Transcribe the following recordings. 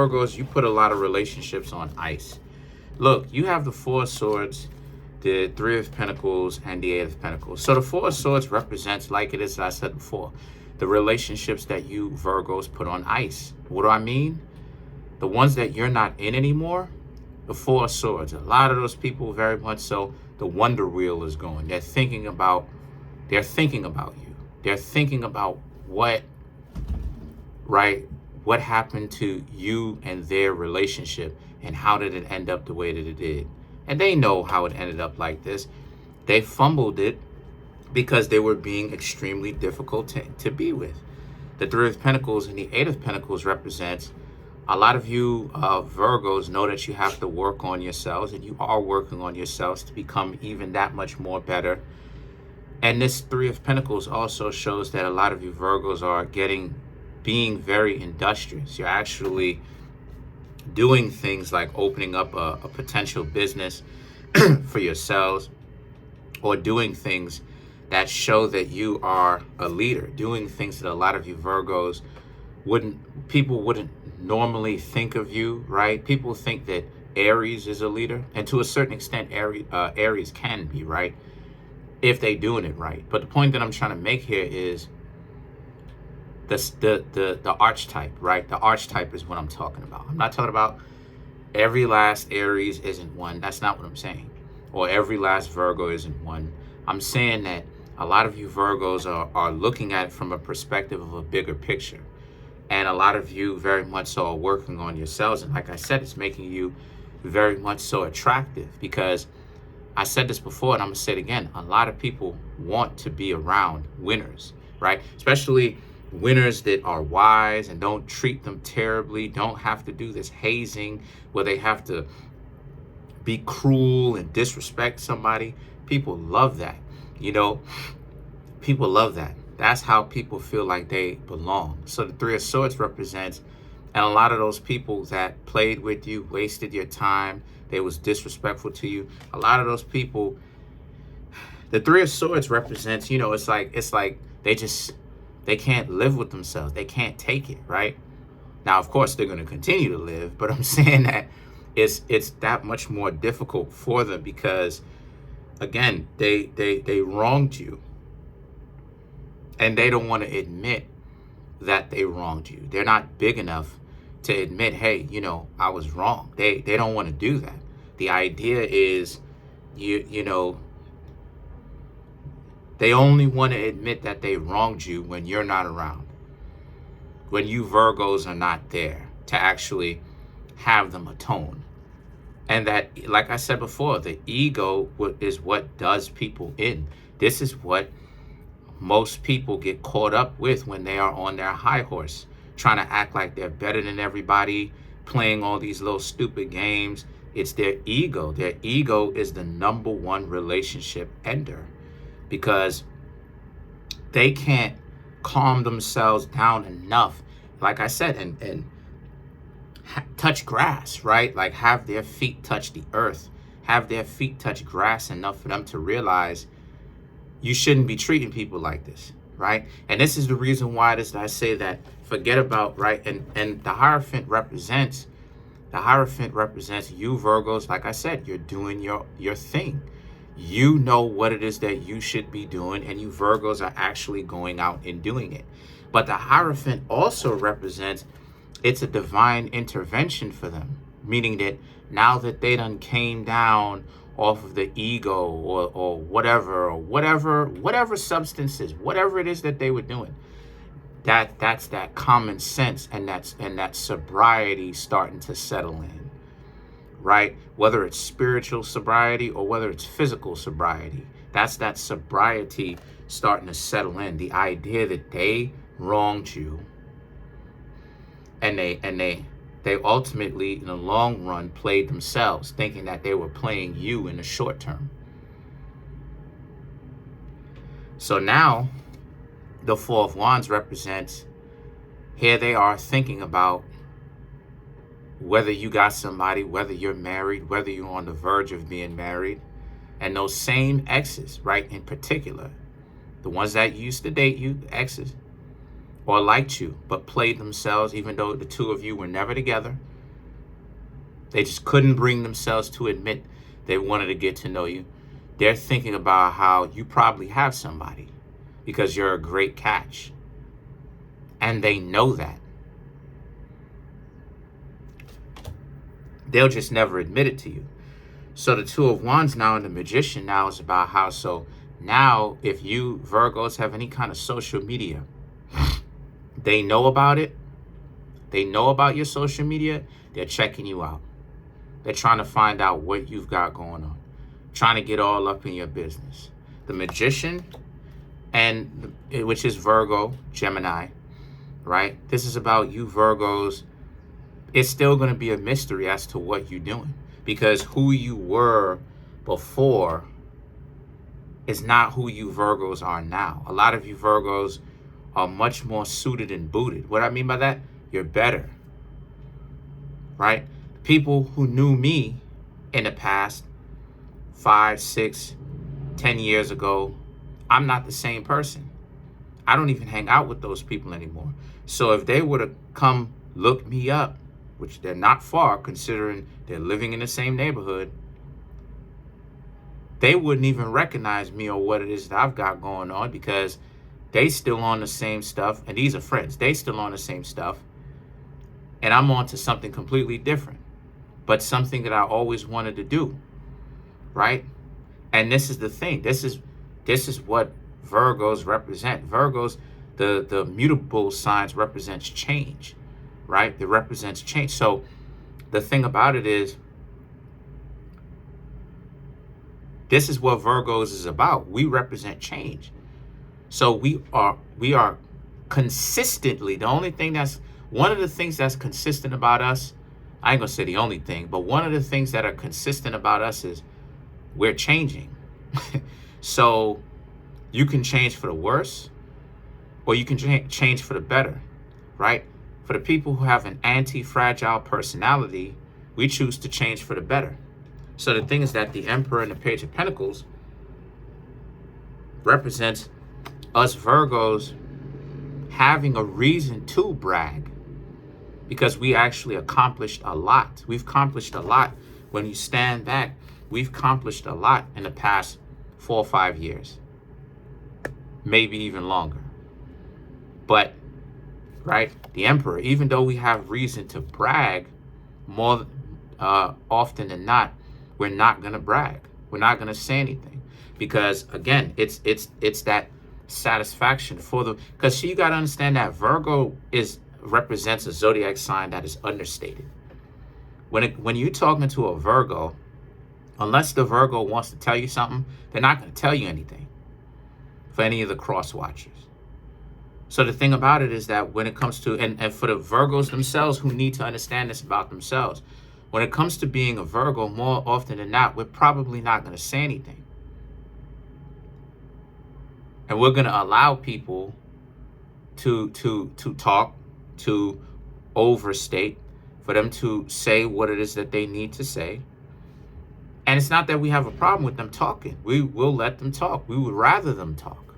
Virgos, you put a lot of relationships on ice. Look, you have the Four of Swords, the Three of Pentacles, and the Eight of Pentacles. So the Four of Swords represents, like it is, I said before, the relationships that you Virgos put on ice. What do I mean? The ones that you're not in anymore, the Four of Swords. A lot of those people, very much so, the wonder wheel is going. They're thinking about you. They're thinking about what happened to you and their relationship, and how did it end up the way that it did. And they know how it ended up like this. They fumbled it because they were being extremely difficult to be with. The Three of Pentacles and the Eight of Pentacles represents a lot of you Virgos know that you have to work on yourselves, and you are working on yourselves to become even that much more better. And this Three of Pentacles also shows that a lot of you Virgos are being very industrious. You're actually doing things like opening up a potential business for yourselves, or doing things that show that you are a leader, doing things that a lot of you Virgos people wouldn't normally think of you, right? People think that Aries is a leader, and to a certain extent Aries can be, right, if they doing it right. But the point that I'm trying to make here is the archetype, right? The archetype is what I'm talking about. I'm not talking about every last Aries isn't one. That's not what I'm saying. Or every last Virgo isn't one. I'm saying that a lot of you Virgos are looking at it from a perspective of a bigger picture. And a lot of you very much so are working on yourselves. And like I said, it's making you very much so attractive, because I said this before and I'm gonna say it again. A lot of people want to be around winners, right? Especially winners that are wise and don't treat them terribly, don't have to do this hazing where they have to be cruel and disrespect somebody. People love that, people love that. That's how people feel like they belong. So the Three of Swords represents, and a lot of those people that played with you, wasted your time, they was disrespectful to you. A lot of those people, the Three of Swords represents, it's like they can't live with themselves. They can't take it, right? Now, of course, they're going to continue to live, but I'm saying that it's that much more difficult for them because, again, they wronged you. And they don't want to admit that they wronged you. They're not big enough to admit, hey, I was wrong. They don't want to do that. The idea is, they only want to admit that they wronged you when you're not around. When you Virgos are not there to actually have them atone. And that, like I said before, the ego is what does people in. This is what most people get caught up with when they are on their high horse, trying to act like they're better than everybody, playing all these little stupid games. It's their ego. Their ego is the number one relationship ender, because they can't calm themselves down enough, like I said, and touch grass, right? Like have their feet touch the earth, have their feet touch grass enough for them to realize you shouldn't be treating people like this, right? And this is the reason why I say that forget about, right? And the Hierophant represents you Virgos. Like I said, you're doing your thing. You know what it is that you should be doing, and you Virgos are actually going out and doing it. But the Hierophant also represents, it's a divine intervention for them, meaning that now that they done came down off of the ego or whatever substances, whatever it is that they were doing, that's that common sense and that sobriety starting to settle in, right? Whether it's spiritual sobriety or whether it's physical sobriety, that's that sobriety starting to settle in. The idea that they wronged you, and they ultimately, in the long run, played themselves, thinking that they were playing you in the short term. So now, the Four of Wands represents, here they are thinking about whether you got somebody, whether you're married, whether you're on the verge of being married. And those same exes, right, in particular, the ones that used to date you, the exes, or liked you, but played themselves, even though the two of you were never together, They just couldn't bring themselves to admit they wanted to get to know you. They're thinking about how you probably have somebody because you're a great catch. And they know that. They'll just never admit it to you. So the Two of Wands now and the Magician now is about how, so now if you Virgos have any kind of social media, they know about it. They know about your social media. They're checking you out. They're trying to find out what you've got going on. Trying to get all up in your business. The Magician, and which is Virgo, Gemini, right? This is about you Virgos. It's still going to be a mystery as to what you're doing. Because who you were before is not who you Virgos are now. A lot of you Virgos are much more suited and booted. What I mean by that? You're better, right? People who knew me in the past, 5, 6, 10 years ago, I'm not the same person. I don't even hang out with those people anymore. So if they were to come look me up, which they're not far considering they're living in the same neighborhood, they wouldn't even recognize me or what it is that I've got going on because they still on the same stuff. And these are friends. They still on the same stuff. And I'm on to something completely different, but something that I always wanted to do, right? And this is the thing. This is what Virgos represent. Virgos, the mutable signs represents change, right? It represents change. So the thing about it is, this is what Virgos is about. We represent change. So we are consistently, one of the things that's consistent about us, I ain't gonna say the only thing, but one of the things that are consistent about us is we're changing. So you can change for the worse or you can change for the better, right? For the people who have an anti-fragile personality, we choose to change for the better. So the thing is that the Emperor and the Page of Pentacles represents us Virgos having a reason to brag because we actually accomplished a lot. We've accomplished a lot. When you stand back, we've accomplished a lot in the past 4 or 5 years, maybe even longer. But, right, the Emperor, even though we have reason to brag, more often than not, we're not going to brag. We're not going to say anything because, again, it's that satisfaction because you got to understand that Virgo represents a zodiac sign that is understated. When you're talking to a Virgo, unless the Virgo wants to tell you something, they're not going to tell you anything for any of the cross watchers. So the thing about it is that when it comes to, and for the Virgos themselves who need to understand this about themselves, when it comes to being a Virgo, more often than not, we're probably not going to say anything. And we're going to allow people to talk, to overstate, for them to say what it is that they need to say. And it's not that we have a problem with them talking. We will let them talk. We would rather them talk.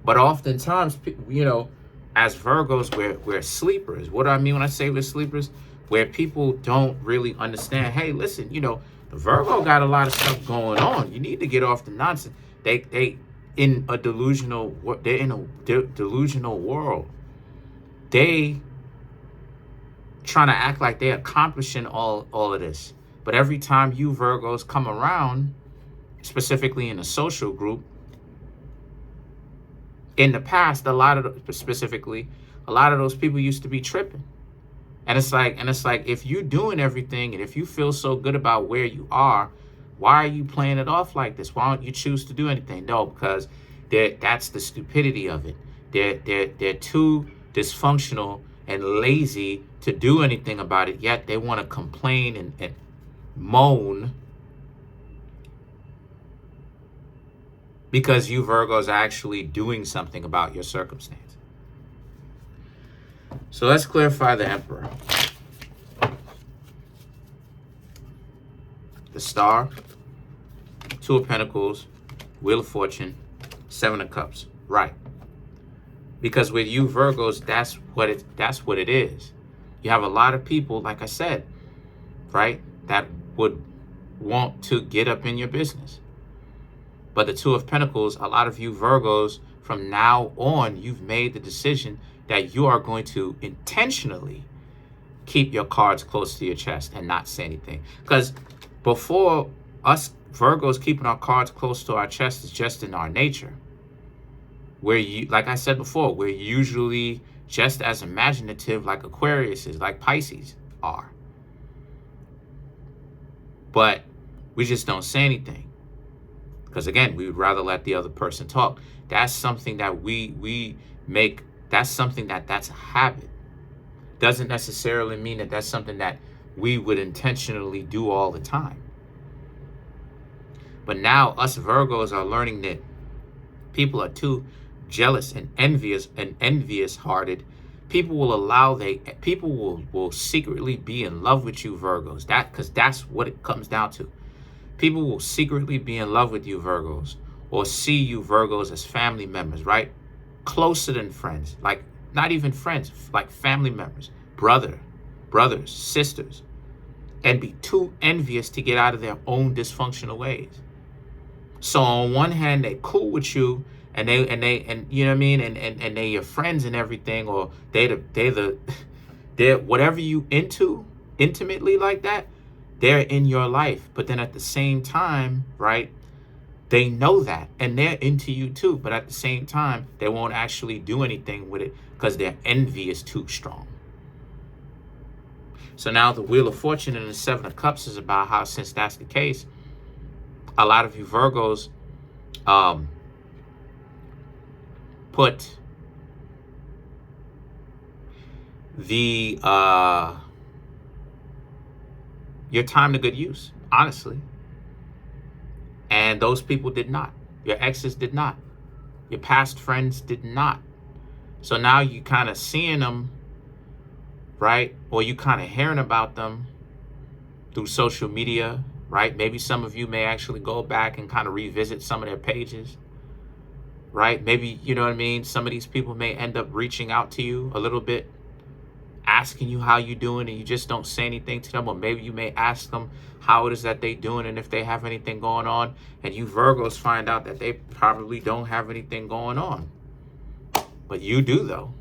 But oftentimes, as Virgos, we're sleepers. What do I mean when I say we're sleepers? Where people don't really understand, hey, listen, the Virgo got a lot of stuff going on. You need to get off the nonsense. They're in a delusional world. They trying to act like they're accomplishing all of this. But every time you Virgos come around, specifically in a social group, in the past, a lot of those people used to be tripping. And it's like, if you're doing everything and if you feel so good about where you are, why are you playing it off like this? Why don't you choose to do anything? No, because that's the stupidity of it. They're too dysfunctional and lazy to do anything about it, yet they want to complain and moan because you Virgos are actually doing something about your circumstance. So let's clarify the Emperor. The Star, Two of Pentacles, Wheel of Fortune, Seven of Cups. Right. Because with you Virgos, that's what it is. You have a lot of people, like I said, right, that would want to get up in your business. But the Two of Pentacles, a lot of you Virgos, from now on, you've made the decision that you are going to intentionally keep your cards close to your chest and not say anything. Because before, us Virgos keeping our cards close to our chest is just in our nature. Like I said before, we're usually just as imaginative like Aquarius is, like Pisces are. But we just don't say anything. Because again, we would rather let the other person talk. That's something that we make, that's something that's a habit. Doesn't necessarily mean that that's something that we would intentionally do all the time. But now us Virgos are learning that people are too jealous and envious hearted. People will secretly be in love with you Virgos. Because that's what it comes down to. People will secretly be in love with you Virgos, or see you Virgos as family members, right? Closer than friends, like not even friends, like family members, brothers, sisters, and be too envious to get out of their own dysfunctional ways. So on one hand, they cool with you, and you know what I mean, and they your friends and everything, or they're whatever you into intimately like that. They're in your life, but then at the same time, right, they know that, and they're into you too, but at the same time, they won't actually do anything with it because their envy is too strong. So now the Wheel of Fortune and the Seven of Cups is about how, since that's the case, a lot of you Virgos put the your time to good use, honestly. And those people did not. Your exes did not. Your past friends did not. So now you kind of seeing them, right? Or you kind of hearing about them through social media, right? Maybe some of you may actually go back and kind of revisit some of their pages, right? Maybe, you know what I mean? Some of these people may end up reaching out to you a little bit, asking you how you doing, and you just don't say anything to them. Or maybe you may ask them how it is that they doing and if they have anything going on, and you Virgos find out that they probably don't have anything going on, but you do though.